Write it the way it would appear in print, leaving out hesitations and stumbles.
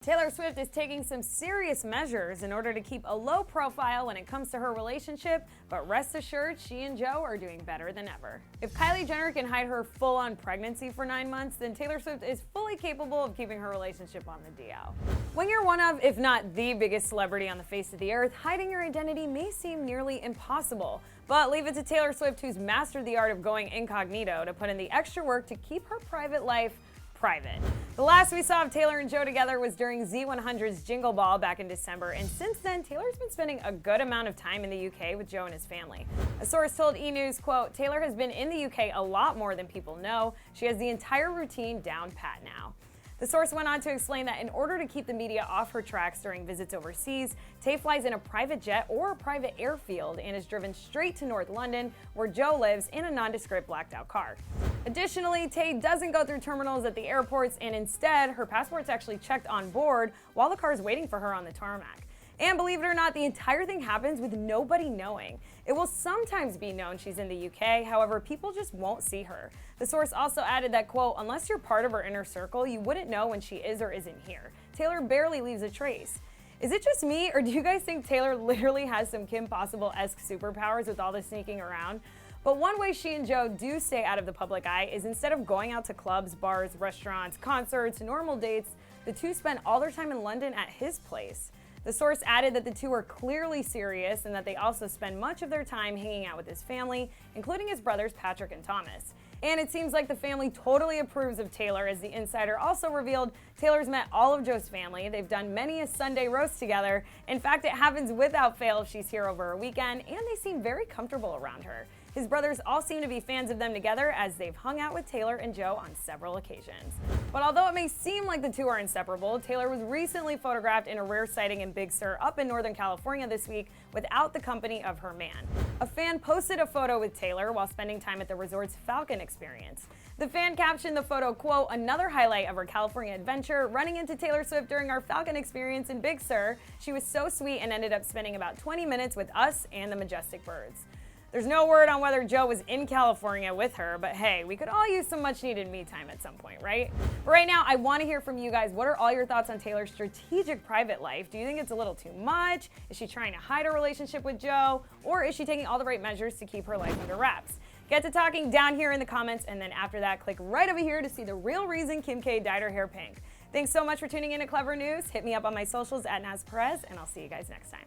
Taylor Swift is taking some serious measures in order to keep a low profile when it comes to her relationship, but rest assured she and Joe are doing better than ever. If Kylie Jenner can hide her full-on pregnancy for 9 months, then Taylor Swift is fully capable of keeping her relationship on the DL. When you're one of, if not the biggest celebrity on the face of the earth, hiding your identity may seem nearly impossible. But leave it to Taylor Swift, who's mastered the art of going incognito, to put in the extra work to keep her private life private. The last we saw of Taylor and Joe together was during Z100's Jingle Ball back in December, and since then, Taylor's been spending a good amount of time in the UK with Joe and his family. A source told E! News, quote, "Taylor has been in the UK a lot more than people know. She has the entire routine down pat now." The source went on to explain that in order to keep the media off her tracks during visits overseas, Tay flies in a private jet or a private airfield and is driven straight to North London, where Joe lives, in a nondescript blacked-out car. Additionally, Tay doesn't go through terminals at the airports, and instead, her passport's actually checked on board while the car's waiting for her on the tarmac. And believe it or not, the entire thing happens with nobody knowing. It will sometimes be known she's in the UK, however, people just won't see her. The source also added that, quote, "Unless you're part of her inner circle, you wouldn't know when she is or isn't here. Taylor barely leaves a trace." Is it just me, or do you guys think Taylor literally has some Kim Possible-esque superpowers with all this sneaking around? But one way she and Joe do stay out of the public eye is instead of going out to clubs, bars, restaurants, concerts, normal dates, the two spend all their time in London at his place. The source added that the two are clearly serious and that they also spend much of their time hanging out with his family, including his brothers Patrick and Thomas. And it seems like the family totally approves of Taylor, as the insider also revealed Taylor's met all of Joe's family. They've done many a Sunday roast together. In fact, it happens without fail if she's here over a weekend, and they seem very comfortable around her. His brothers all seem to be fans of them together, as they've hung out with Taylor and Joe on several occasions. But although it may seem like the two are inseparable, Taylor was recently photographed in a rare sighting in Big Sur up in Northern California this week without the company of her man. A fan posted a photo with Taylor while spending time at the resort's Falcon experience. The fan captioned the photo, quote, "Another highlight of our California adventure, running into Taylor Swift during our Falcon experience in Big Sur. She was so sweet and ended up spending about 20 minutes with us and the majestic birds." There's no word on whether Joe was in California with her, but hey, we could all use some much-needed me time at some point, right? But right now, I want to hear from you guys. What are all your thoughts on Taylor's strategic private life? Do you think it's a little too much? Is she trying to hide her relationship with Joe? Or is she taking all the right measures to keep her life under wraps? Get to talking down here in the comments, and then after that, click right over here to see the real reason Kim K dyed her hair pink. Thanks so much for tuning in to Clevver News. Hit me up on my socials at Naz Perez, and I'll see you guys next time.